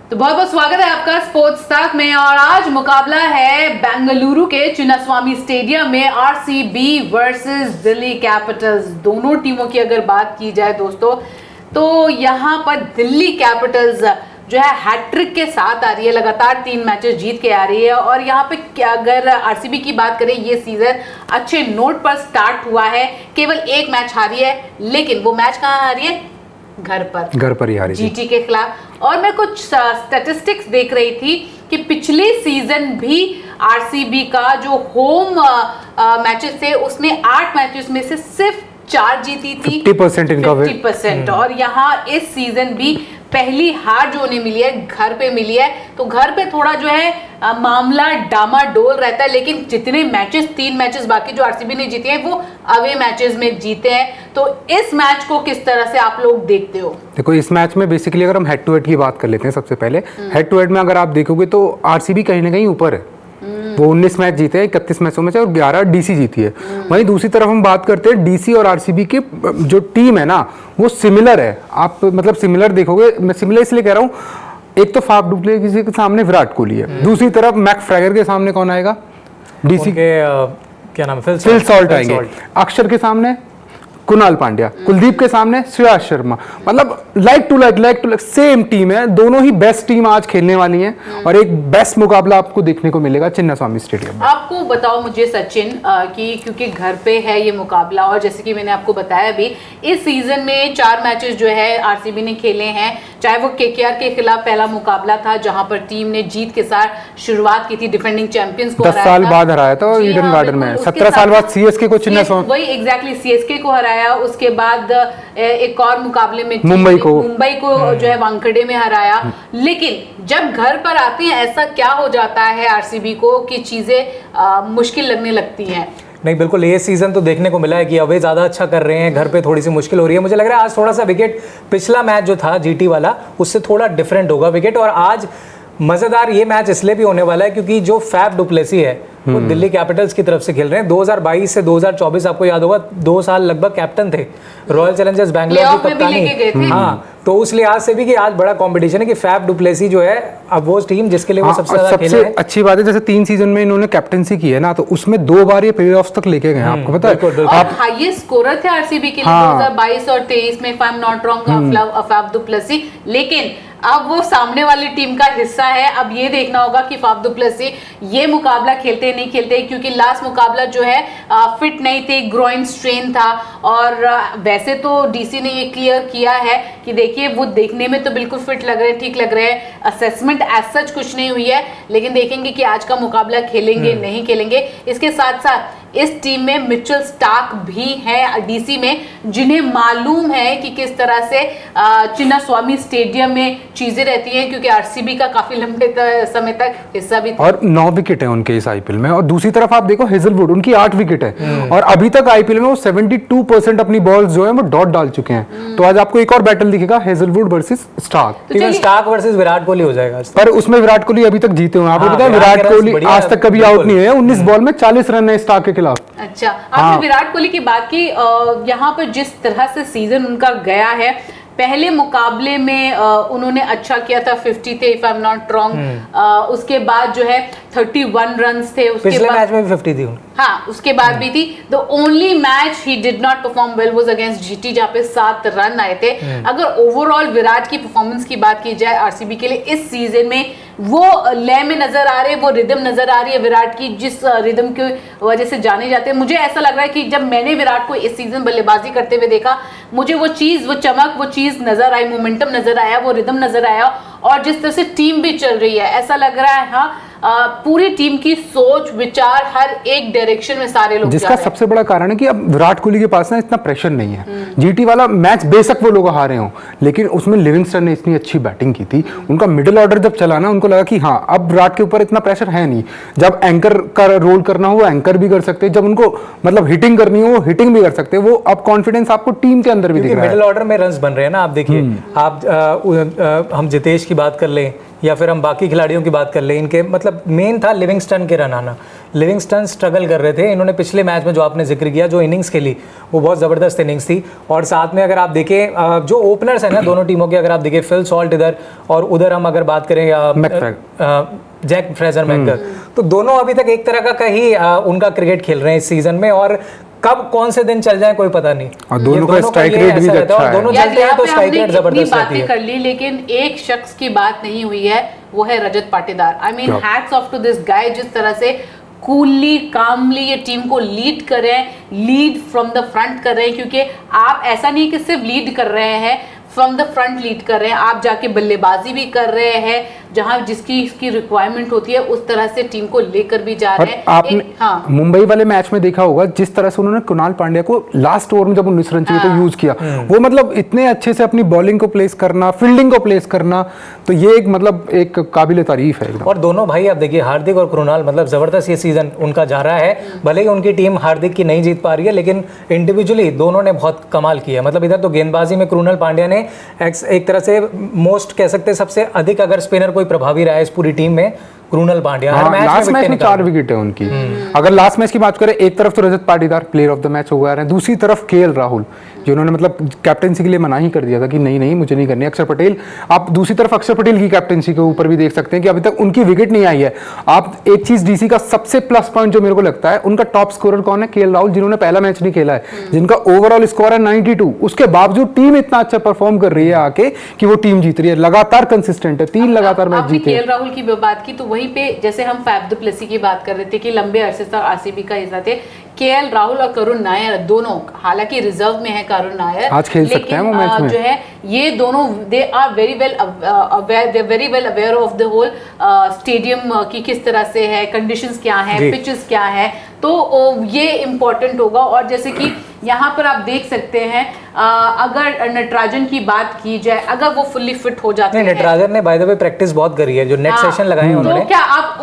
तो बहुत बहुत स्वागत है आपका स्पोर्ट्स तक में। और आज मुकाबला है बेंगलुरु के चिन्नास्वामी स्टेडियम में आरसीबी वर्सेस दिल्ली कैपिटल्स। दोनों टीमों की अगर बात की जाए दोस्तों, तो यहाँ पर दिल्ली कैपिटल्स जो है हैट्रिक के साथ आ रही है, लगातार 3 मैचेस जीत के आ रही है। और यहाँ पे अगर आरसीबी की बात करें, ये सीजन अच्छे नोट पर स्टार्ट हुआ है। केवल 1 मैच हारी है, लेकिन वो मैच कहाँ हारी है? घर पर ही हारी, जीटी के खिलाफ। और मैं कुछ स्टैटिस्टिक्स देख रही थी कि पिछले सीजन भी आरसीबी का जो होम मैचेस थे, उसने 8 मैचेस में से सिर्फ 4 जीती थी, 50% इनका 50%। और यहाँ इस सीजन भी पहली हार जो उन्हें मिली है घर पे मिली है। तो घर पे थोड़ा जो है मामला डामाडोल रहता है, लेकिन जितने मैचेस 3 मैचेस बाकी जो आरसीबी ने जीते हैं वो अवे मैचेस में जीते हैं। तो इस मैच को किस तरह से आप लोग देखते हो? देखो, इस मैच में बेसिकली अगर हम हेड टू हेड की बात कर लेते हैं, सबसे पहले हेड टू हेड में अगर आप देखोगे तो आरसीबी कहीं ना कहीं ऊपर है। वो 19 मैच जीते हैं 31 मैचों में से, और 11 डीसी जीती है। वहीं दूसरी तरफ हम बात करते हैं डीसी और आरसीबी की जो टीम है ना, वो सिमिलर है। आप मतलब सिमिलर देखोगे, मैं सिमिलर इसलिए कह रहा हूँ, एक तो फाफ डुप्लेसिस के सामने विराट कोहली है, दूसरी तरफ मैकफ्रैगर के सामने कौन आएगा? डीसी के क्या नाम है? फिल सॉल्ट आएंगे। अक्षर के सामने कुणाल पांड्या, कुलदीप के सामने श्रेयस शर्मा। मतलब like to like same team है। दोनों ही बेस्ट टीम आज खेलने वाली हैं, और एक बेस्ट मुकाबला आपको देखने को मिलेगा चिन्नास्वामी स्टेडियम में। आपको बताओ मुझे सचिन कि क्योंकि घर पे है ये मुकाबला, और जैसे कि मैंने आपको बताया भी, इस सीजन में 4 मैचेस जो है आरसीबी ने खेले हैं। चाहे वो केकेआर के खिलाफ पहला मुकाबला था, जहां पर टीम ने जीत के साथ शुरुआत की थी, डिफेंडिंग चैंपियंस को 10 साल बाद हराया था ईडन गार्डन में। 17 साल बाद सीएसके को चिन्नास्वामी, वही एग्जैक्टली सीएसके को हराया। उसके बाद एक और मुकाबले में मुंबई को जो है वानखेड़े में हराया। लेकिन जब घर पर आते हैं, ऐसा क्या हो जाता है आरसीबी को कि चीजें मुश्किल लगने लगती हैं? नहीं, बिल्कुल ये सीजन तो देखने को मिला है कि अवे ज़्यादा अच्छा कर रहे हैं, घर पे थोड़ी सी मुश्किल हो रही है। मुझे लग रहा है आज थोड़ा सा विकेट, पिछला मैच जो था जीटी वाला, उससे थोड़ा डिफरेंट होगा विकेट। और आज मज़ेदार ये मैच इसलिए भी होने वाला है क्योंकि जो फैफ डुप्लेसी है वो दिल्ली कैपिटल्स की तरफ से खेल रहे हैं। 2022 से 2024 आपको याद होगा, 2 साल लगभग कैप्टन थे, रॉयल चैलेंजर्स बैंगलोर की कप्तानी। हाँ, तो उस लिहाज से भी कि आज बड़ा कंपटीशन है कि फैफ डुप्लेसी जो है अब वो टीम जिसके लिए वो सबसे ज्यादा खेले हैं। अच्छी बात है, जैसे 3 सीजन में इन्होंने कैप्टनसी की है ना, तो उसमें 2 बार ये प्लेऑफ्स तक लेके गए हैं। आपको पता है आप हाईएस्ट स्कोरर थे आरसीबी के लिए 2022 और 23 में, if I am not wrong, Faf du Plessis. लेकिन अब वो सामने वाली टीम का हिस्सा है। अब ये देखना होगा कि फैफ डुप्लेसी ये मुकाबला खेलते नहीं खेलते, क्योंकि लास्ट मुकाबला जो है फिट नहीं थे, ग्रोइन स्ट्रेन था। और वैसे तो डीसी ने ये क्लियर किया है कि देखिए वो देखने में तो बिल्कुल फिट लग रहे हैं, ठीक लग रहे हैं, असेसमेंट एज सच कुछ नहीं हुई है। लेकिन देखेंगे कि आज का मुकाबला खेलेंगे नहीं खेलेंगे। इसके साथ साथ इस टीम में मिचेल स्टार्क भी है डीसी में, जिन्हें मालूम है कि किस तरह से चिन्नास्वामी स्टेडियम में चीजें रहती हैं, क्योंकि आरसीबी का काफी लंबे समय तक हिस्सा भी था। और 9 विकेट है उनके इस आईपीएल में। और दूसरी तरफ आप देखो हेजलवुड, उनकी 8 विकेट है, और अभी तक आईपीएल में वो 72% अपनी बॉल्स जो है वो डॉट डाल चुके हैं। तो आज आपको एक और बैटल दिखेगा, हेजलवुड वर्सेस स्टार्क। तो स्टार्क वर्सेस विराट कोहली हो जाएगा, पर उसमें विराट कोहली अभी तक जीते हुए हैं। आपको पता है विराट कोहली आज तक कभी आउट नहीं हुए। 19 बॉल में 40 रन है स्टार्क के खिलाफ। अच्छा, आपने विराट कोहली की बात की। यहाँ पर जिस तरह से सीजन उनका गया है, पहले मुकाबले में उन्होंने अच्छा किया था, 50 थे if I am not wrong. उसके बाद जो है 31 रन्स थे। उसके पिछले मैच में भी 50 थी। हाँ, उसके बाद भी थी। The only match he did not perform well was against GT, जहाँ पे 7 रन आए थे। अगर ओवरऑल विराट की परफॉर्मेंस की बात की जाए आरसीबी के लिए इस सीजन में, वो लय में नजर आ रहे हैं, वो रिदम नजर आ रही है विराट की, जिस रिदम की वजह से जाने जाते हैं। मुझे ऐसा लग रहा है कि जब मैंने विराट को इस सीजन बल्लेबाजी करते हुए देखा, मुझे वो चीज, वो चमक, वो चीज नजर आई, मोमेंटम नजर आया, वो रिदम नजर आया। और जिस तरह से टीम भी चल रही है, ऐसा लग रहा है हाँ पूरी टीम की सोच विचार हर एक डायरेक्शन में सारे लोग जिसका सबसे बड़ा कारण है कि अब विराट कोहली के पास ना इतना प्रेशर नहीं है। जीटी वाला मैच बेशक वो लोग हारे हों, लेकिन उसमें लिविंगस्टन ने इतनी अच्छी बैटिंग की थी। उनका मिडिल ऑर्डर जब चला ना, उनको लगा कि हाँ अब विराट के ऊपर इतना प्रेशर है नहीं। जब एंकर का रोल करना हो वो एंकर भी कर सकते हैं, जब उनको मतलब हिटिंग करनी हो वो हिटिंग भी कर सकते हैं। वो अब कॉन्फिडेंस आपको टीम के अंदर भी दिख रहा है। मिडिल ऑर्डर में रन्स बन रहे हैं ना। आप देखिए, आप हम जितेश की बात कर लें या फिर हम बाकी खिलाड़ियों की बात कर लें, इनके मतलब मेन था लिविंगस्टन के रन आना। लिविंगस्टन स्ट्रगल कर रहे थे, इन्होंने पिछले मैच में जो आपने जिक्र किया, जो इनिंग्स खेली वो बहुत ज़बरदस्त इनिंग्स थी। और साथ में अगर आप देखें जो ओपनर्स हैं ना दोनों टीमों के, अगर आप देखें फिल सॉल्ट इधर और उधर हम अगर बात करें जैक फ्रेजर मैकगर, तो दोनों अभी तक एक तरह का ही उनका क्रिकेट खेल रहे हैं इस सीजन में, और कब कौन से दिन चल जाए कोई पता नहीं। और दोनों का स्ट्राइक रेट भी अच्छा है। दोनों चलते हैं तो स्ट्राइक रेट जबरदस्त रहती है। कर ली, लेकिन एक शख्स की बात नहीं हुई है, वो है Rajat Patidar. I mean hats off to this guy, जिस तरह से कूलली कामली ये टीम को लीड कर रहे हैं, लीड फ्रॉम द फ्रंट कर रहे हैं, क्योंकि आप ऐसा नहीं कि सिर्फ लीड कर रहे हैं, फ्रॉम द फ्रंट लीड कर रहे हैं, आप जाके बल्लेबाजी भी कर रहे हैं, जहां जिसकी इसकी रिक्वायरमेंट होती है उस तरह से टीम को लेकर भी जा रहे हैं। आपने मुंबई वाले मैच में देखा होगा जिस तरह से उन्होंने कुणाल पांड्या को लास्ट ओवर में जब 19 रन चाहिए तो यूज किया, वो मतलब इतने अच्छे से अपनी बॉलिंग को प्लेस करना, फील्डिंग को प्लेस करना, तो ये एक मतलब एक काबिल तारीफ है एकदम। और दोनों भाई आप देखिए, हार्दिक और कृणाल, मतलब जबरदस्त ये सीजन उनका जा रहा है। भले ही उनकी टीम हार्दिक की नहीं जीत पा रही है, लेकिन इंडिविजुअली दोनों ने बहुत कमाल किया। मतलब इधर तो गेंदबाजी में कृणाल पांड्या ने एक तरह से मोस्ट कह सकते हैं सबसे अधिक अगर स्पिनर कोई प्रभावी रहा है इस पूरी टीम में, कृणाल पांड्या। लास्ट मैच में 4 विकेट है उनकी। अगर लास्ट मैच की बात करें, एक तरफ तो Rajat Patidar player of the match हो गया है, दूसरी तरफ केएल राहुल जिन्होंने मतलब कैप्टेंसी के लिए मना ही कर दिया था कि नहीं नहीं मुझे नहीं करनी। अक्षर पटेल, आप दूसरी तरफ अक्षर पटेल की कैप्टेंसी के ऊपर भी देख सकते हैं कि अभी तक उनकी विकेट नहीं आई है। आप एक चीज डीसी का सबसे प्लस पॉइंट जो मेरे को लगता है, उनका टॉप स्कोरर कौन है? केएल राहुल, जिन्होंने पहला मैच नहीं खेला है, जिनका ओवरऑल स्कोर है 92। उसके बावजूद टीम इतना अच्छा परफॉर्म कर रही है आके कि वो टीम जीत रही है, लगातार कंसिस्टेंट है, 3 लगातार मैच जीते। केएल राहुल की बात की तो वहीं पे जैसे हम फैफ दु प्लेसी की बात कर रहे थे कि लंबे अरसे तक आरसीबी का हिस्सा थे, केएल राहुल और करुण नायर दोनों, हालांकि रिजर्व में है करुण नायर, आज खेल सकते हैं वो मैच में। जो है ये दोनों they are very well aware of the whole stadium की किस तरह से है, कंडीशंस क्या है, पिचेस क्या है, तो ये इम्पोर्टेंट होगा। और जैसे कि यहाँ पर आप देख सकते हैं अगर नटराजन की बात की जाए, अगर वो फुल्ली फिट हो जाते हैं, नटराजन ने बाय द वे प्रैक्टिस बहुत करी है, जो नेट सेशन लगाए हैं उन्होंने। तो क्या आप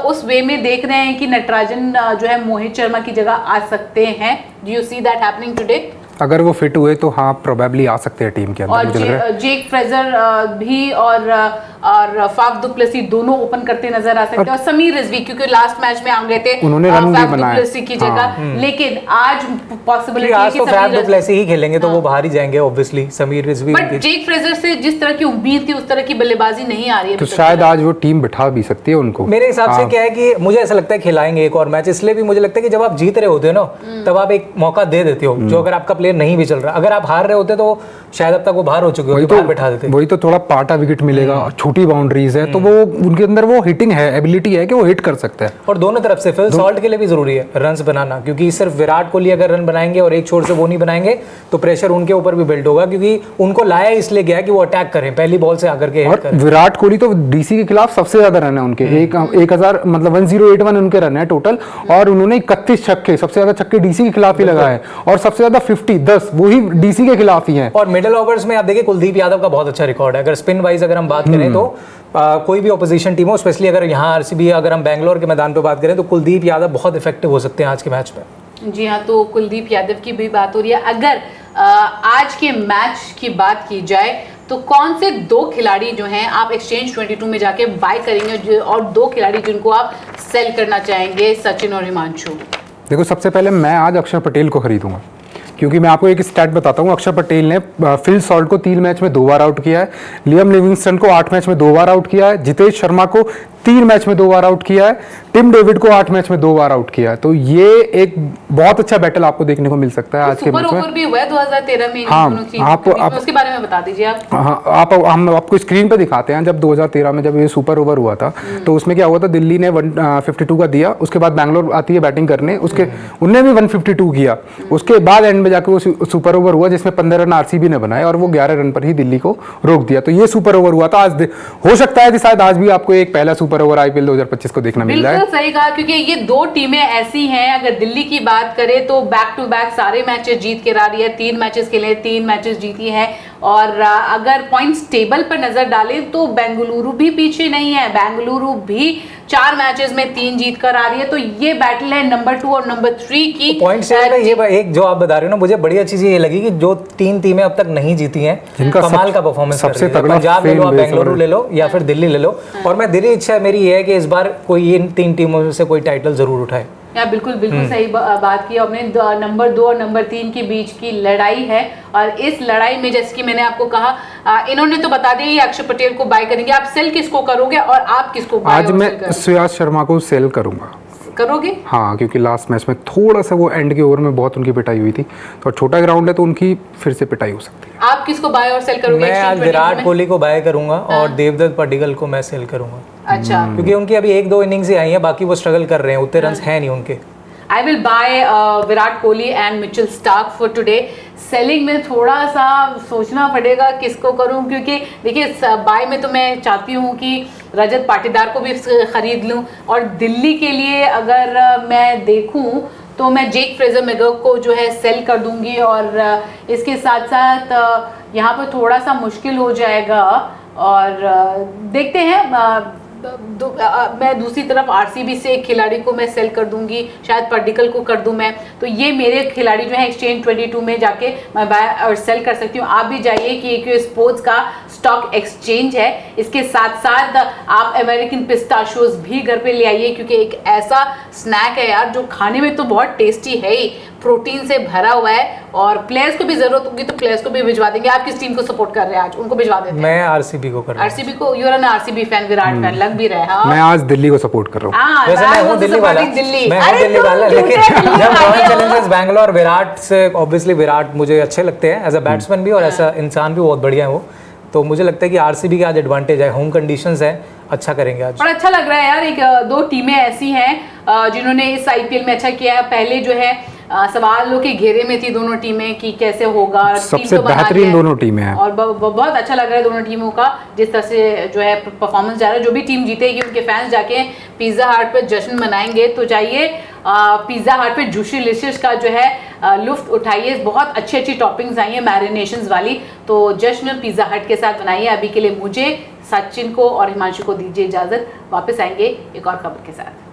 उस वे में देख रहे हैं कि नटराजन जो है मोहित शर्मा की जगह आ सकते हैं? Do you see that happening today? अगर वो फिट हुए तो हाँ प्रोबेबली आ सकते हैं टीम के अंदर। और जेक फ्रेजर भी और फाफ दु प्लेसी दोनों ओपन करते नजर आ सकते हैं, और समीर रिजवी क्योंकि लास्ट मैच में आ गए थे उन्होंने रन भी बनाए फाफ दु प्लेसी की जगह, लेकिन आज पॉसिबिलिटी है कि फाफ दु प्लेसी ही खेलेंगे तो वो बाहर ही जाएंगे obviously. Sameer Rizvi, but Jake Fraser से जिस तरह की उम्मीद थी उस तरह की बल्लेबाजी नहीं आ रही है, तो शायद आज वो टीम बिठा भी सकती है उनको। मेरे हिसाब से क्या है कि मुझे ऐसा लगता है खिलाएंगे एक और मैच, इसलिए भी मुझे लगता है कि जब आप जीत रहे होते हो ना तब आप एक मौका दे देते हो, जो अगर आपका प्लेयर नहीं भी चल रहा, अगर आप हार रहे होते तो शायद अब तक वो बाहर हो चुके होते, बाहर बैठा देते। वही तो थोड़ा पाटा विकेट मिलेगा, छोटी बाउंड्रीज है, तो वो उनके अंदर वो हिटिंग है, एबिलिटी है कि वो हिट कर सकते हैं। और दोनों तरफ से फिल सॉल्ट के लिए भी जरूरी है रन्स बनाना, क्योंकि सिर्फ विराट कोहली अगर रन बनाएंगे और एक छोर से वो नहीं बनाएंगे तो प्रेशर उनके ऊपर भी बिल्ड होगा, क्योंकि उनको लाया इसलिए गया कि वो अटैक करें, पहली बॉल से आकर के हिट करें। विराट कोहली तो डीसी के खिलाफ सबसे ज्यादा रन है उनके, 1000 मतलब 1081 उनके रन है टोटल, और उन्होंने 31 छक्के, सबसे ज्यादा छक्के डीसी के खिलाफ ही लगाए, और सबसे ज्यादा 10 वही डीसी के खिलाफ ही है। और मिडिल ओवर्स में आप देखिए कुलदीप यादव का बहुत अच्छा रिकॉर्ड है। अगर स्पिन वाइज अगर हम बात करें तो कोई भी ऑपोजिशन टीम हो, स्पेशली अगर यहाँ आरसीबी, अगर हम बैंगलोर के मैदान पे बात करें तो कुलदीप यादव बहुत इफेक्टिव हो सकते हैं आज के मैच में। जी हाँ, तो कुलदीप यादव की भी बात हो रही है। अगर आज के मैच की बात की जाए तो कौन से 2 खिलाड़ी जो हैं आप एक्सचेंज 22 में जाके बाय करेंगे, और 2 खिलाड़ी जिनको आप सेल करना चाहेंगे, सचिन और हिमांशु? देखो, सबसे पहले मैं आज अक्षर पटेल को खरीदूंगा, क्योंकि मैं आपको एक स्टैट बताता हूँ। अक्षर पटेल ने फिल सॉल्ट को 3 मैच में 2 बार आउट किया है, लियम लिविंगस्टन को 8 मैच में 2 बार आउट किया है, जितेश शर्मा को 3 मैच में 2 बार आउट किया है, टिम डेविड को 8 मैच में 2 बार आउट किया है। तो ये एक बहुत अच्छा बैटल आपको देखने को मिल सकता है आज के मैच में। सुपर ओवर भी हुआ है 2013 में। हाँ, आप उसके बारे में बता दीजिए आप। हाँ, हम आपको स्क्रीन पे दिखाते हैं। जब 2013 में जब ये सुपर ओवर हुआ था तो उसमें क्या हुआ था, दिल्ली ने 152 का दिया, उसके बाद बैंगलोर आती है बैटिंग करने, उसके उनने भी 152 किया, उसके बाद एंड में जाके वो सुपर ओवर हुआ जिसमें 15 रन आरसीबी ने बनाए और वो 11 रन पर ही दिल्ली को रोक दिया। तो ये सुपर ओवर हुआ था। आज हो सकता है कि शायद आज भी आपको एक पहला सुपर ओवर आईपीएल 2025 को देखना मिल जाए। बिल्कुल सही कहा, क्योंकि ये 2 टीमें ऐसी हैं, अगर दिल्ली की बात करें तो बैक टू बैक सारे मैचेस जीत के ला रही है, 3 मैचेस खेले, 3 मैचेस जीती है। और अगर पॉइंट्स टेबल पर नजर डालें तो बेंगलुरु भी पीछे नहीं है, बेंगलुरु भी 4 मैचेस में 3 जीत कर आ रही है। तो ये बैटल है नंबर 2 और नंबर 3 की। पॉइंट से में ये एक जो आप बता रहे हो ना, मुझे बढ़िया चीज ये लगी कि जो 3 टीमें अब तक नहीं जीती हैं, जिनका कमाल का परफॉर्मेंस सबसे कर रही है। तगड़ा पंजाब ले लो, आप fan base बेंगलुरु और- ले लो या फिर दिल्ली ले लो, और मैं दिल्ली इच्छा मेरी ये है कि इस बार कोई इन 3 टीमों में से कोई टाइटल जरूर उठाए। या बिल्कुल सही बात की आपने। नंबर 2 और नंबर 3 के बीच की लड़ाई है, और इस लड़ाई में जैसे कि मैंने आपको कहा, इन्होंने तो बता दिया ये अक्षर पटेल को बाय करेंगे। आप सेल किसको करोगे और आप किसको बाय आज मैं श्रेयस शर्मा को सेल करूंगा। करोगे? हाँ, क्योंकि लास्ट मैच में थोड़ा सा वो एंड के ओवर में बहुत उनकी पिटाई हुई थी, तो छोटा ग्राउंड है तो उनकी फिर से पिटाई हो सकती है। आप किसको बाय और सेल करोगे? मैं आज विराट कोहली को बाय करूंगा और देवदत्त पडिक्कल को मैं सेल करूंगा। अच्छा, क्योंकि उनकी अभी 1-2 इनिंग्स ही आई हैं, बाकी वो स्ट्रगल कर रहे हैं, उतने रन है नहीं उनके। I will buy Virat Kohli and Mitchell Starc for today. Selling में थोड़ा सा सोचना पड़ेगा किसको करूं, क्योंकि देखिए बाय में तो मैं चाहती हूं कि रजत पाटीदार को भी खरीद लूं, और दिल्ली के लिए अगर मैं देखूं तो मैं जेक फ्रेजर मैगो को जो है सेल कर दूंगी, और इसके साथ साथ यहाँ पर थोड़ा सा मुश्किल हो जाएगा, और देखते हैं। मैं दूसरी तरफ आरसीबी से एक खिलाड़ी को मैं सेल कर दूंगी, शायद पर्डिकल को कर दूं मैं। तो ये मेरे खिलाड़ी जो है एक्सचेंज 22 में जाके मैं बाय और सेल कर सकती हूँ। आप भी जाइए कि एक स्पोर्ट्स का स्टॉक एक्सचेंज है, इसके साथ साथ आप अमेरिकन पिस्ताशियोज भी घर पे ले आइए, क्योंकि एक ऐसा स्नैक है यार जो खाने में तो बहुत टेस्टी है ही, प्रोटीन से भरा हुआ है, और प्लेयर्स को भी जरूरत होगी तो प्लेयर्स को भी भिजवा देंगे। आप किस टीम को सपोर्ट कर रहे हैं आज? उनको भिजवा देते हैं। मैं आरसीबी को कर रहा हूं। आरसीबी को? You are an RCB fan, Virat fan लग भी रहा है। हाँ? मैं आज दिल्ली को सपोर्ट कर रहा हूँ। हाँ, वैसे मैं राज हूँ was दिल्ली वाला, supporting मैं हूँ अरे दिल्ली तुम वाला, झूठे लेकिन दिल्ली जब वाले रॉयल हो। चैलेंजर्स बैंगलोर विराट से ऑब्वियसली विराट मुझे अच्छे लगते हैं, एज अ बैट्समैन भी और एज अ इंसान भी बहुत बढ़िया है वो। तो मुझे लगता है कि आरसीबी के आज एडवांटेज है, होम कंडीशंस है, अच्छा करेंगे आज। और अच्छा लग रहा है यार, एक 2 टीमें ऐसी हैं जिन्होंने इस आईपीएल में अच्छा किया है। पहले जो है सवालों के घेरे में थी दोनों टीमें कि कैसे होगा। सबसे टीम तो बना बेहतरीन लिया है, दोनों टीमें हैं, और बहुत अच्छा लग रहा है दोनों टीमों का जिस तरह से जो है परफॉर्मेंस जा रहा है। जो भी टीम जीतेगी उनके फैंस जाके पिज्जा हट पर जश्न मनाएंगे। तो जाइए पिज्जा हट पे जूशी लिशियस का जो है लुफ्त उठाइए। बहुत अच्छी अच्छी टॉपिंग्स आई हैं मैरिनेशंस वाली, तो जश्न पिज्जा हट के साथ बनाइए। अभी के लिए मुझे, सचिन को और हिमांशु को दीजिए इजाजत। वापस आएंगे एक और खबर के साथ।